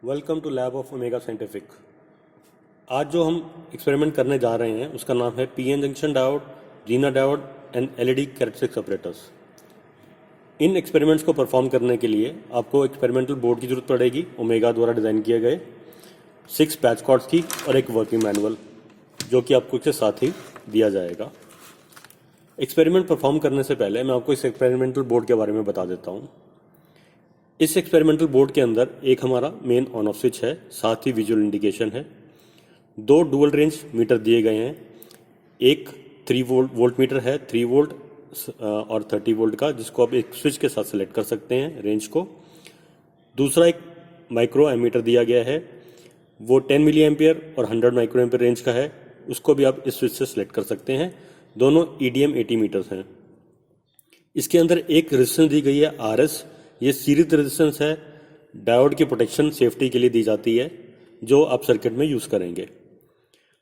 Welcome to lab of Omega Scientific. आज जो हम एक्सपेरिमेंट करने जा रहे हैं उसका नाम है PN junction diode, zener diode and LED characteristic separators. इन एक्सपेरिमेंट्स को परफॉर्म करने के लिए आपको एक्सपेरिमेंटल बोर्ड की जरूरत पड़ेगी, ओमेगा द्वारा डिज़ाइन किए गए 6 पैच कॉर्ड्स की और एक वर्किंग मैनुअल जो कि आपको इसके साथ ही दिया जाएगा। एक्सपेरिमेंट परफॉर्म करने से पहले मैं आपको इस एक्सपेरिमेंटल बोर्ड के बारे में बता देता हूँ। इस एक्सपेरिमेंटल बोर्ड के अंदर एक हमारा मेन ऑन ऑफ स्विच है, साथ ही विजुअल इंडिकेशन है। 2 डुअल रेंज मीटर दिए गए हैं। एक 3 वोल्ट मीटर है, 3 वोल्ट और 30 वोल्ट का, जिसको आप एक स्विच के साथ सेलेक्ट कर सकते हैं रेंज को। दूसरा एक माइक्रो एमीटर दिया गया है, वो 10 मिली एम्पियर और 100 माइक्रो एम्पियर रेंज का है, उसको भी आप इस स्विच से सेलेक्ट कर सकते हैं। दोनों EDM 80 मीटर्स हैं। इसके अंदर एक रेजिस्टेंस दी गई है RS, ये सीरीज रेजिस्टेंस है, डायोड की प्रोटेक्शन सेफ्टी के लिए दी जाती है जो आप सर्किट में यूज़ करेंगे।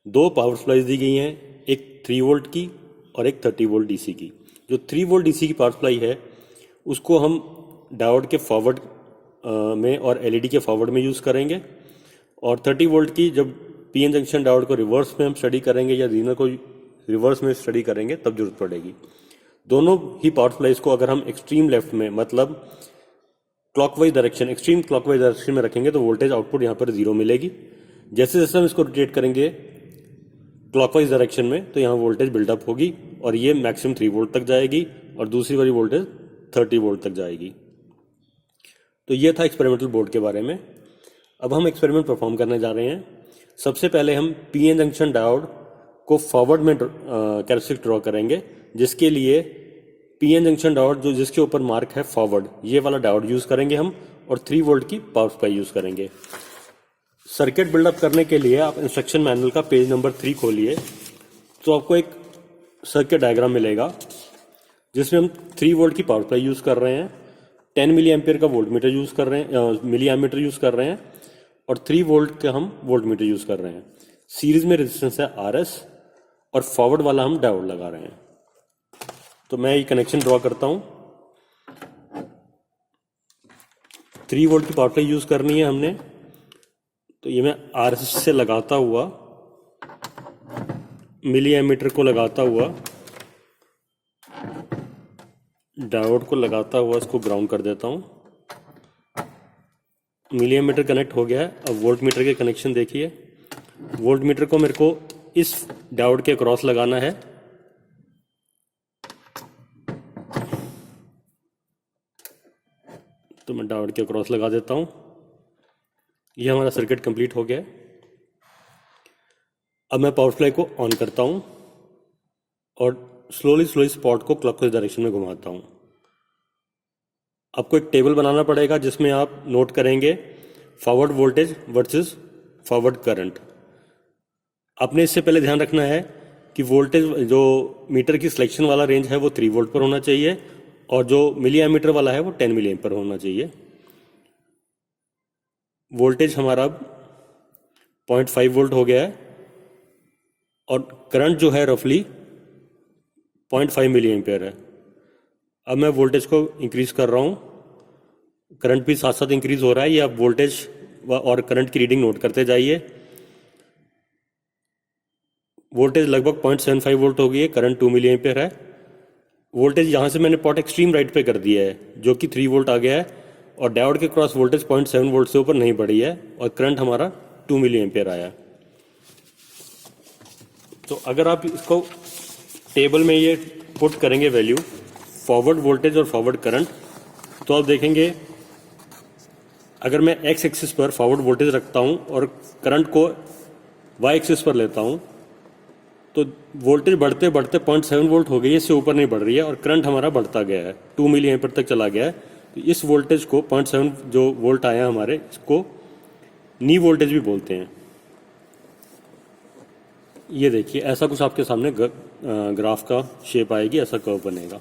2 पावर सप्लाईज दी गई हैं, एक 3 वोल्ट की और एक 30 वोल्ट DC की। जो 3 वोल्ट DC की पावर सप्लाई है उसको हम डायोड के फॉरवर्ड में और LED के फॉरवर्ड में यूज़ करेंगे, और 30 वोल्ट की जब PN जंक्शन डायोड को रिवर्स में हम स्टडी करेंगे या जीना को रिवर्स में स्टडी करेंगे तब जरूरत पड़ेगी। दोनों ही पावर सप्लाईज को अगर हम एक्सट्रीम लेफ्ट में, मतलब clockwise direction, extreme clockwise direction में रखेंगे तो वोल्टेज आउटपुट यहाँ पर 0 मिलेगी। जैसे जैसे हम इसको रोटेट करेंगे क्लॉकवाइज डायरेक्शन में तो यहाँ वोल्टेज बिल्डअप होगी और ये मैक्सिमम 3 वोल्ट तक जाएगी और दूसरी वाली वोल्टेज 30 वोल्ट तक जाएगी। तो ये था एक्सपेरिमेंटल बोर्ड के बारे में। अब हम एक्सपेरिमेंट परफॉर्म करने जा रहे हैं। सबसे पहले हम PN जंक्शन डायोड को फॉरवर्ड में कैरेक्टरिस्टिक ड्रॉ करेंगे, जिसके लिए PN जंक्शन डायोड जो जिसके ऊपर मार्क है फॉरवर्ड, ये वाला डायोड यूज करेंगे हम, और 3 वोल्ट की पावर सप्लाई यूज करेंगे। सर्किट बिल्डअप करने के लिए आप इंस्ट्रक्शन मैनुअल का पेज नंबर 3 खोलिए तो आपको एक सर्किट डायग्राम मिलेगा जिसमें हम 3 वोल्ट की पावर सप्लाई यूज कर रहे हैं, 10 मिली एम्पियर का वोल्ट मीटर यूज कर रहे हैं, मिली एमीटर यूज कर रहे हैं, और 3 वोल्ट का हम वोल्ट मीटर यूज कर रहे हैं। सीरीज में रेजिस्टेंस है RS और फॉरवर्ड वाला हम डायोड लगा रहे हैं। तो मैं ये कनेक्शन ड्रॉ करता हूं। 3 वोल्ट की पावर सप्लाई यूज करनी है हमने, तो ये मैं RS से लगाता हुआ, मिली एमीटर को लगाता हुआ, डायोड को लगाता हुआ इसको ग्राउंड कर देता हूं। मिली एमीटर कनेक्ट हो गया है। अब वोल्ट मीटर के कनेक्शन देखिए। वोल्ट मीटर को मेरे को इस डायोड के क्रॉस लगाना है। तो मैं डायोड के क्रॉस लगा देता हूं। ये हमारा सर्किट कंप्लीट हो गया है। अब मैं पावर सप्लाई को ऑन करता हूं और स्लोली स्पॉट को क्लॉकवाइज डायरेक्शन में घुमाता हूं। आपको एक टेबल बनाना पड़ेगा जिसमें आप नोट करेंगे forward voltage versus forward current. आपने इससे पहले ध्यान रखना है कि वोल्टेज जो मीटर की सिलेक्शन वाला रेंज है वो 3 वोल्ट पर होना चाहिए और जो मिली एमीटर वाला है वो 10 मिली एम्पियर होना चाहिए। वोल्टेज हमारा 0.5 वोल्ट हो गया है और करंट जो है रफली 0.5 मिली एम्पियर है। अब मैं वोल्टेज को इंक्रीज कर रहा हूँ, करंट भी साथ साथ इंक्रीज हो रहा है। ये आप वोल्टेज और करंट की रीडिंग नोट करते जाइए। वोल्टेज लगभग 0.75 वोल्ट हो गई है, करंट 2 मिली एम्पियर है। वोल्टेज यहाँ से मैंने पॉट एक्सट्रीम राइट पे कर दिया है जो कि 3 वोल्ट आ गया है, और डायोड के क्रॉस वोल्टेज 0.7 वोल्ट से ऊपर नहीं बढ़ी है और करंट हमारा 2 मिली एम्पियर आया। तो अगर आप इसको टेबल में ये पुट करेंगे वैल्यू फॉरवर्ड वोल्टेज और फॉरवर्ड करंट, तो आप देखेंगे अगर मैं X एक्सिस पर फॉरवर्ड वोल्टेज रखता हूँ और करंट को Y एक्सिस पर लेता हूँ तो वोल्टेज बढ़ते बढ़ते 0.7 वोल्ट हो गई है, इससे ऊपर नहीं बढ़ रही है, और करंट हमारा बढ़ता गया है, 2 मिली एम्पियर तक चला गया है। तो इस वोल्टेज को 0.7 जो वोल्ट आया हमारे, इसको नी वोल्टेज भी बोलते हैं। ये देखिए ऐसा कुछ आपके सामने ग्राफ का शेप आएगी, ऐसा कर्व बनेगा।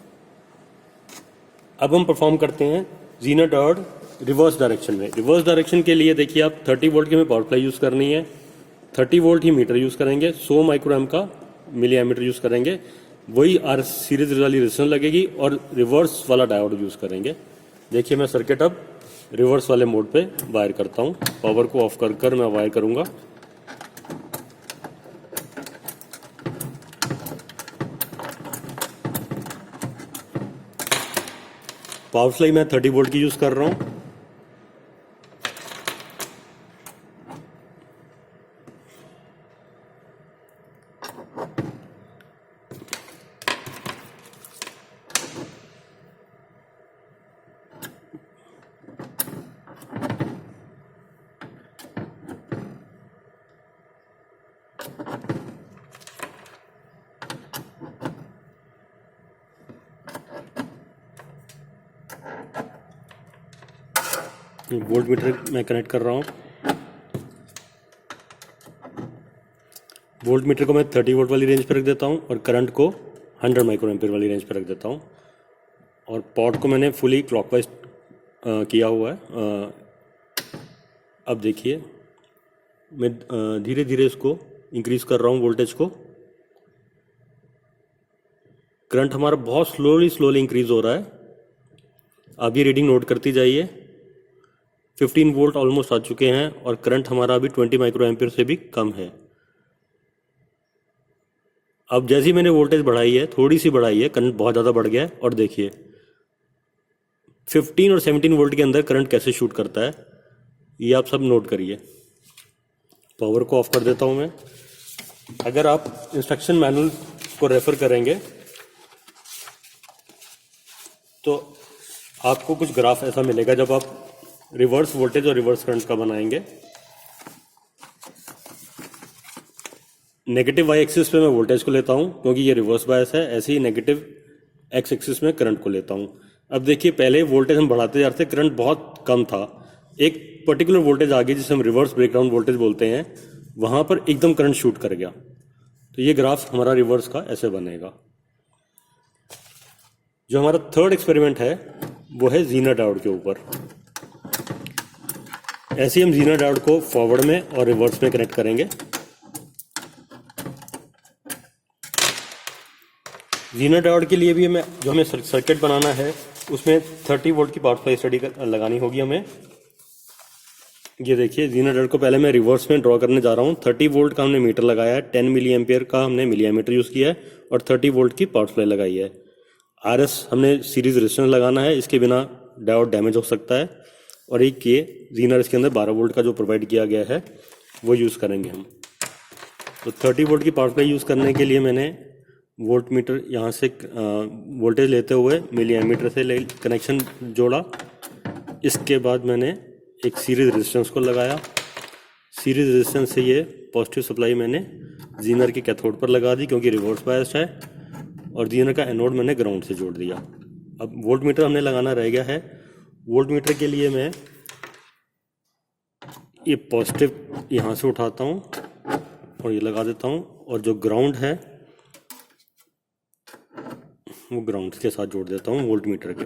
अब हम परफॉर्म करते हैं जीना डायोड रिवर्स डायरेक्शन में। रिवर्स डायरेक्शन के लिए देखिए आप 30 वोल्ट की हमें पावर सप्लाई यूज करनी है, 30 वोल्ट ही मीटर यूज करेंगे, 100 माइक्रो एम्प का मिली एमीटर यूज करेंगे, वही RS सीरीज वाली रेजिस्टेंस लगेगी और रिवर्स वाला डायोड यूज करेंगे। देखिए मैं सर्किट अब रिवर्स वाले मोड पे वायर करता हूँ। पावर को ऑफ कर कर मैं वायर करूँगा। पावर सप्लाई मैं 30 वोल्ट की यूज़ कर रहा हूँ। वोल्ट मीटर मैं कनेक्ट कर रहा हूँ। वोल्ट मीटर को मैं 30 वोल्ट वाली रेंज पर रख देता हूँ और करंट को 100 माइक्रो एम्पीयर वाली रेंज पर रख देता हूँ। और पॉट को मैंने फुली क्लॉकवाइज किया हुआ है। अब देखिए मैं धीरे धीरे इसको इंक्रीज़ कर रहा हूँ वोल्टेज को। करंट हमारा बहुत स्लोली इंक्रीज़ हो रहा है। आप ये रीडिंग नोट करती जाइए। 15 वोल्ट ऑलमोस्ट आ चुके हैं और करंट हमारा अभी 20 माइक्रो एम्पीयर से भी कम है। अब जैसे ही मैंने वोल्टेज बढ़ाई है, थोड़ी सी बढ़ाई है, करंट बहुत ज़्यादा बढ़ गया है। और देखिए 15 और 17 वोल्ट के अंदर करंट कैसे शूट करता है, ये आप सब नोट करिए। पावर को ऑफ कर देता हूँ मैं। अगर आप इंस्ट्रक्शन मैनुअल को रेफर करेंगे तो आपको कुछ ग्राफ ऐसा मिलेगा जब आप रिवर्स वोल्टेज और रिवर्स करंट का बनाएंगे। नेगेटिव वाई एक्सिस पे मैं वोल्टेज को लेता हूँ क्योंकि ये रिवर्स बायस है। ऐसे ही नेगेटिव एक्स एक्सिस में करंट को लेता हूँ। अब देखिए पहले वोल्टेज हम बढ़ाते जा रहे थे, करंट बहुत कम था। एक पर्टिकुलर वोल्टेज आ गई जिसे हम रिवर्स ब्रेकडाउन वोल्टेज बोलते हैं, वहाँ पर एकदम करंट शूट कर गया। तो ये ग्राफ हमारा रिवर्स का ऐसे बनेगा। जो हमारा थर्ड एक्सपेरिमेंट है वो है जीना डायोड के ऊपर। ऐसे ही हम जीना डायोड को फॉरवर्ड में और रिवर्स में कनेक्ट करेंगे। जीना डायोड के लिए भी हमें सर्किट बनाना है, उसमें 30 वोल्ट की पावर सप्लाई स्टडी लगानी होगी हमें। ये देखिए जीना डायोड को पहले मैं रिवर्स में ड्रॉ करने जा रहा हूँ। 30 वोल्ट का हमने मीटर लगाया है, 10 मिली एम्पियर का हमने मिली एमीटर यूज़ किया है और 30 वोल्ट की पावर सप्लाई लगाई है। RS हमने सीरीज रेजिस्टेंस लगाना है, इसके बिना डायोड डैमेज हो सकता है। और एक ये जीना इसके अंदर 12 वोल्ट का जो प्रोवाइड किया गया है वो यूज़ करेंगे हम। तो 30 वोल्ट की पावर सप्लाई यूज़ करने के लिए मैंने वोल्ट मीटर यहाँ से वोल्टेज लेते हुए मिली एमीटर से कनेक्शन जोड़ा। इसके बाद मैंने एक सीरीज रेजिस्टेंस को लगाया। सीरीज रेजिस्टेंस से ये पॉजिटिव सप्लाई मैंने जीनर के कैथोड पर लगा दी क्योंकि रिवर्स बायस्ड है, और जीनर का एनोड मैंने ग्राउंड से जोड़ दिया। अब वोल्ट मीटर हमने लगाना रह गया है। वोल्ट मीटर के लिए मैं ये पॉजिटिव यहाँ से उठाता हूँ और ये लगा देता हूँ, और जो ग्राउंड है वो ग्राउंड के साथ जोड़ देता हूँ वोल्ट मीटर के।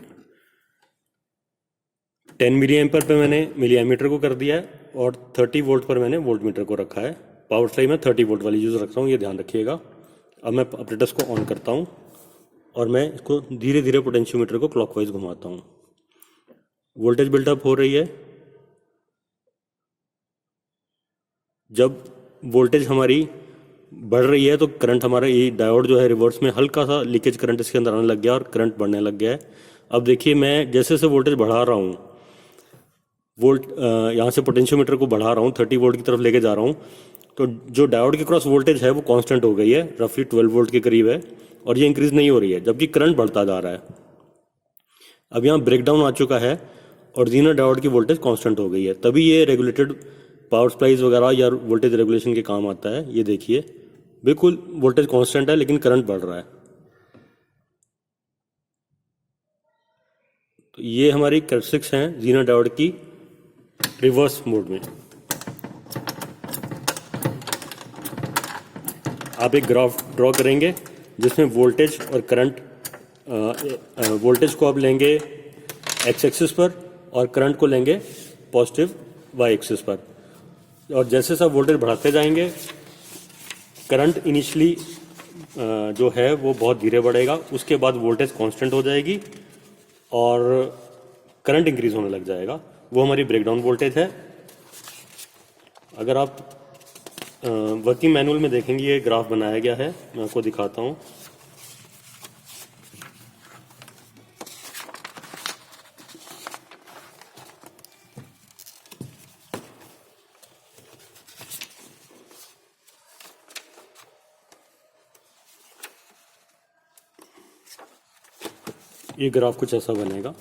10 मिली एम्पियर पे मैंने मिली एमीटर को कर दिया है और 30 वोल्ट पर मैंने वोल्ट मीटर को रखा है। पावर सप्लाई में 30 वोल्ट वाली यूज़ रख रहा हूँ, ये ध्यान रखिएगा। अब मैं ऑपरेटर्स को ऑन करता हूँ और मैं इसको धीरे धीरे पोटेंशियोमीटर को क्लॉकवाइज घुमाता हूँ। वोल्टेज बिल्डअप हो रही है। जब वोल्टेज हमारी बढ़ रही है तो करंट हमारा ये डायोड जो है रिवर्स में हल्का सा लीकेज करंट इसके अंदर आने लग गया और करंट बढ़ने लग गया है। अब देखिए मैं जैसे जैसे वोल्टेज बढ़ा रहा हूँ, यहाँ से पोटेंशियोमीटर को बढ़ा रहा हूँ, 30 वोल्ट की तरफ लेके जा रहा हूँ, तो जो डायोड के क्रॉस वोल्टेज है वो कांस्टेंट हो गई है, रफली 12 वोल्ट के करीब है, और ये इंक्रीज नहीं हो रही है, जबकि करंट बढ़ता जा रहा है। अब यहाँ ब्रेकडाउन आ चुका है और जीना डायोड की वोल्टेज कांस्टेंट हो गई है, तभी ये रेगुलेटेड पावर सप्लाईज वगैरह या वोल्टेज रेगुलेशन के काम आता है। ये देखिए बिल्कुल वोल्टेज कांस्टेंट है लेकिन करंट बढ़ रहा है। तो ये हमारी कैरेक्टरिस्टिक्स हैं जीना डायोड की रिवर्स मोड में। आप एक ग्राफ ड्रॉ करेंगे जिसमें वोल्टेज और करंट, वोल्टेज को आप लेंगे एक्स एक्सिस पर और करंट को लेंगे पॉजिटिव वाई एक्सिस पर, और जैसे सब वोल्टेज बढ़ाते जाएंगे करंट इनिशियली जो है वो बहुत धीरे बढ़ेगा, उसके बाद वोल्टेज कांस्टेंट हो जाएगी और करंट इंक्रीज होने लग जाएगा। वो हमारी ब्रेकडाउन वोल्टेज है। अगर आप वर्किंग मैनुअल में देखेंगे ये ग्राफ बनाया गया है, मैं आपको दिखाता हूँ। ये ग्राफ कुछ ऐसा बनेगा।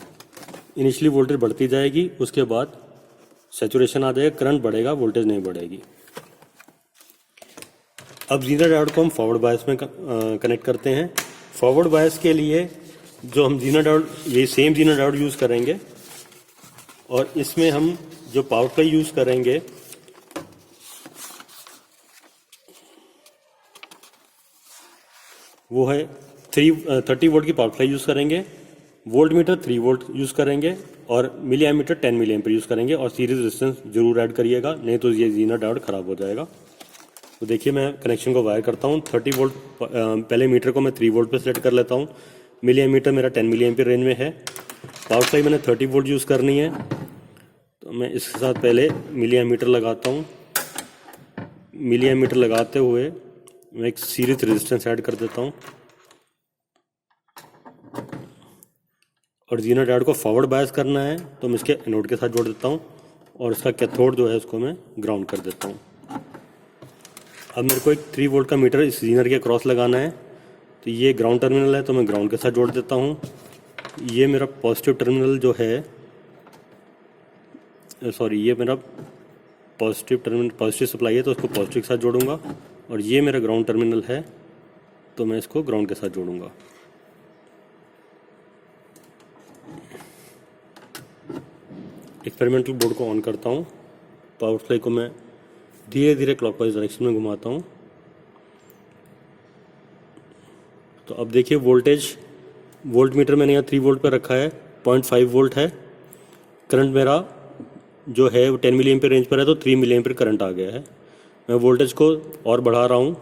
इनिशियली वोल्टेज बढ़ती जाएगी, उसके बाद सैचुरेशन आ जाएगा, करंट बढ़ेगा, वोल्टेज नहीं बढ़ेगी। अब जीना डायोड को हम फॉरवर्ड बायस में कनेक्ट करते हैं। फॉरवर्ड बायस के लिए जो हम जीना डायोड, ये सेम जीना डायोड यूज़ करेंगे और इसमें हम जो पावर सप्लाई यूज़ करेंगे वो है 30 वोल्ट की पावर सप्लाई यूज़ करेंगे, वोल्ट मीटर 3 वोल्ट यूज़ करेंगे और milli ammeter 10 milli ampere use करेंगे। और सीरीज रेजिस्टेंस जरूर ऐड करिएगा, नहीं तो ये जीना डायोड ख़राब हो जाएगा। तो देखिए मैं कनेक्शन को वायर करता हूँ। 30 वोल्ट, पहले मीटर को मैं 3 वोल्ट पे सेलेक्ट कर लेता हूँ। मिली एमीटर मेरा 10 मिली एम्पीयर रेंज में है। पावर सप्लाई मैंने 30 वोल्ट यूज़ करनी है, तो मैं इसके साथ पहले मिली एमीटर लगाता हूँ। मिली एमीटर लगाते हुए मैं एक सीरीज रेजिस्टेंस ऐड कर देता हूँ और जीना डायोड को फॉरवर्ड बायस करना है तो मैं इसके एनोड के साथ जोड़ देता हूँ और इसका कैथोड जो है उसको मैं ग्राउंड कर देता हूँ। अब मेरे को एक 3 वोल्ट का मीटर इस जीनर के क्रॉस लगाना है, तो ये ग्राउंड टर्मिनल है तो मैं ग्राउंड के साथ जोड़ देता हूँ। ये मेरा पॉजिटिव टर्मिनल जो है, ये मेरा पॉजिटिव टर्मिनल, पॉजिटिव सप्लाई है तो उसको पॉजिटिव के साथ जोड़ूंगा और ये मेरा ग्राउंड टर्मिनल है तो मैं इसको ग्राउंड के साथ जोड़ूंगा। एक्सपेरिमेंटल बोर्ड को ऑन करता हूँ। पावर सप्लाई को मैं धीरे धीरे क्लॉकवाइज डायरेक्शन में घुमाता हूँ। तो अब देखिए वोल्ट मीटर मैंने यहाँ 3 वोल्ट पर रखा है, 0.5 वोल्ट है। करंट मेरा जो है वो 10 मिली एम्पीयर रेंज पर है, तो 3 मिली एम्पीयर करंट आ गया है। मैं वोल्टेज को और बढ़ा रहा हूँ।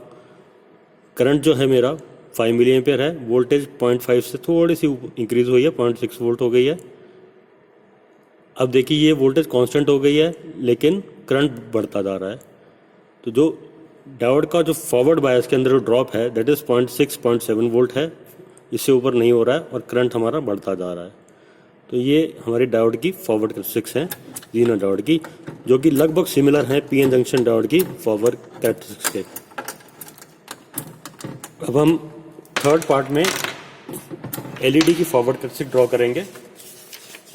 करंट जो है मेरा 5 मिली एम्पीयर है, वोल्टेज 0.5 से थोड़ी सी इंक्रीज हुई है, 0.6 वोल्ट हो गई है। अब देखिए ये वोल्टेज कांस्टेंट हो गई है लेकिन करंट बढ़ता जा रहा है। तो जो डायोड का जो फॉरवर्ड बायस के अंदर जो ड्रॉप है दैट इज़ 0.7 वोल्ट है, इससे ऊपर नहीं हो रहा है और करंट हमारा बढ़ता जा रहा है। तो ये हमारी डायोड की फॉरवर्ड कैरेक्टरिस्टिक्स हैं जीना डायोड की, जो कि लगभग सिमिलर हैं पीएन जंक्शन डायोड की फॉरवर्ड कैरेक्टरिस्टिक्स के। अब हम थर्ड पार्ट में एलईडी की फॉरवर्ड कैरेक्टरिस्टिक ड्रॉ करेंगे।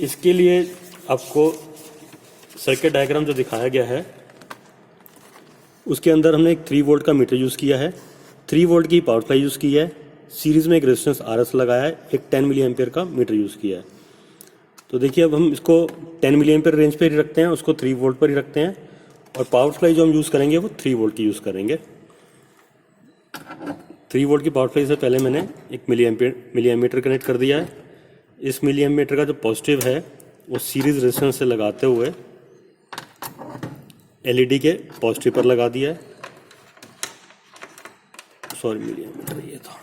इसके लिए आपको सर्किट डायग्राम जो दिखाया गया है उसके अंदर हमने एक 3 वोल्ट का मीटर यूज़ किया है, 3 वोल्ट की पावर सप्लाई यूज़ की है, सीरीज़ में एक रेजिस्टेंस आरएस लगाया है, एक 10 मिली एम्पीयर का मीटर यूज़ किया है। तो देखिए अब हम इसको 10 मिली एम्पीयर रेंज पे ही रखते हैं, उसको 3 वोल्ट पर ही रखते हैं और पावर सप्लाई जो हम यूज़ करेंगे वो 3 वोल्ट की यूज़ करेंगे। 3 वोल्ट की पावर सप्लाई से पहले मैंने एक मिली एमीटर कनेक्ट कर दिया है। इस मिली एमीटर का जो पॉजिटिव है वो सीरीज रेजिस्टेंस से लगाते हुए एलईडी के पॉजिटिव पर लगा दिया है। मिली एमीटर ये था।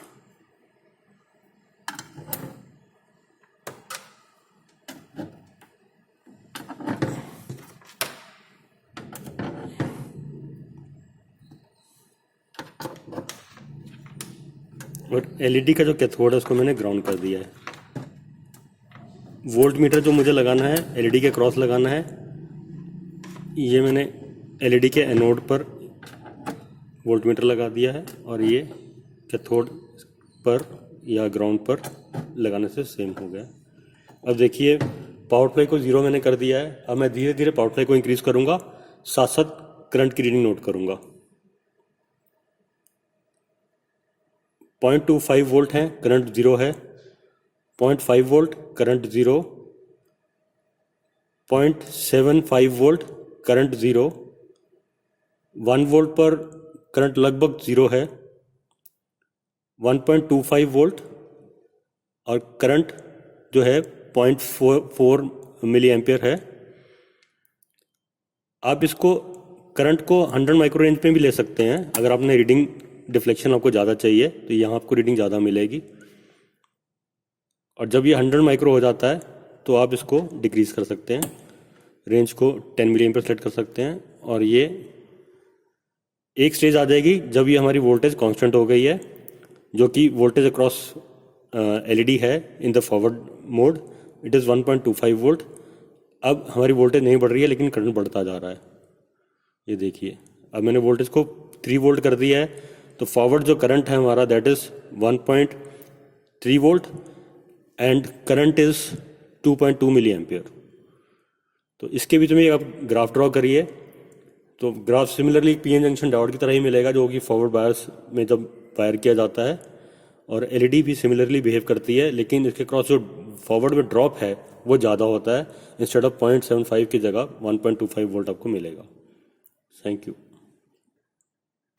और एलईडी का जो कैथोड है उसको मैंने ग्राउंड कर दिया है। वोल्ट मीटर जो मुझे लगाना है एलईडी के क्रॉस लगाना है, ये मैंने एलईडी के एनोड पर वोल्ट मीटर लगा दिया है और ये कैथोड पर या ग्राउंड पर लगाने से सेम हो गया। अब देखिए पावर सप्लाई को 0 मैंने कर दिया है। अब मैं धीरे धीरे पावर सप्लाई को इंक्रीज करूंगा, साथ साथ करंट की रीडिंग नोट करूंगा। 0.25 वोल्ट है, करंट 0 है। 0.5 volt, current 0। 0.75 volt, current 0। 1 volt पर करंट लगभग 0 है। 1.25 वोल्ट और करंट जो है 0.4 मिली एम्पियर है। आप इसको करंट को 100 माइक्रो रेंज पे भी ले सकते हैं। अगर आपने रीडिंग डिफ्लेक्शन आपको ज़्यादा चाहिए तो यहाँ आपको रीडिंग ज़्यादा मिलेगी, और जब ये 100 माइक्रो हो जाता है तो आप इसको डिक्रीज़ कर सकते हैं। रेंज को 10 मिली एम्पियर सेलेक्ट कर सकते हैं। और ये एक स्टेज आ जाएगी जब ये हमारी वोल्टेज कांस्टेंट हो गई है, जो कि वोल्टेज अक्रॉस एलईडी है in the forward mode, it is 1.25 volt. अब हमारी वोल्टेज नहीं बढ़ रही है लेकिन करंट बढ़ता जा रहा है। ये देखिए, अब मैंने वोल्टेज को 3 वोल्ट कर दिया है, तो फॉरवर्ड जो करंट है हमारा that is 1.3 volt and current is 2.2 milli ampere. तो इसके बीच में आप ग्राफ ड्रॉ करिए, तो graph similarly PN junction diode की तरह ही मिलेगा, जो कि फॉरवर्ड बायस में जब वायर किया जाता है। और एलईडी भी सिमिलरली बिहेव करती है, लेकिन इसके क्रॉस जो फॉरवर्ड में ड्रॉप है वो ज़्यादा होता है। इंस्टेड ऑफ 0.75 की जगह 1.25 वोल्ट आपको मिलेगा। Thank you.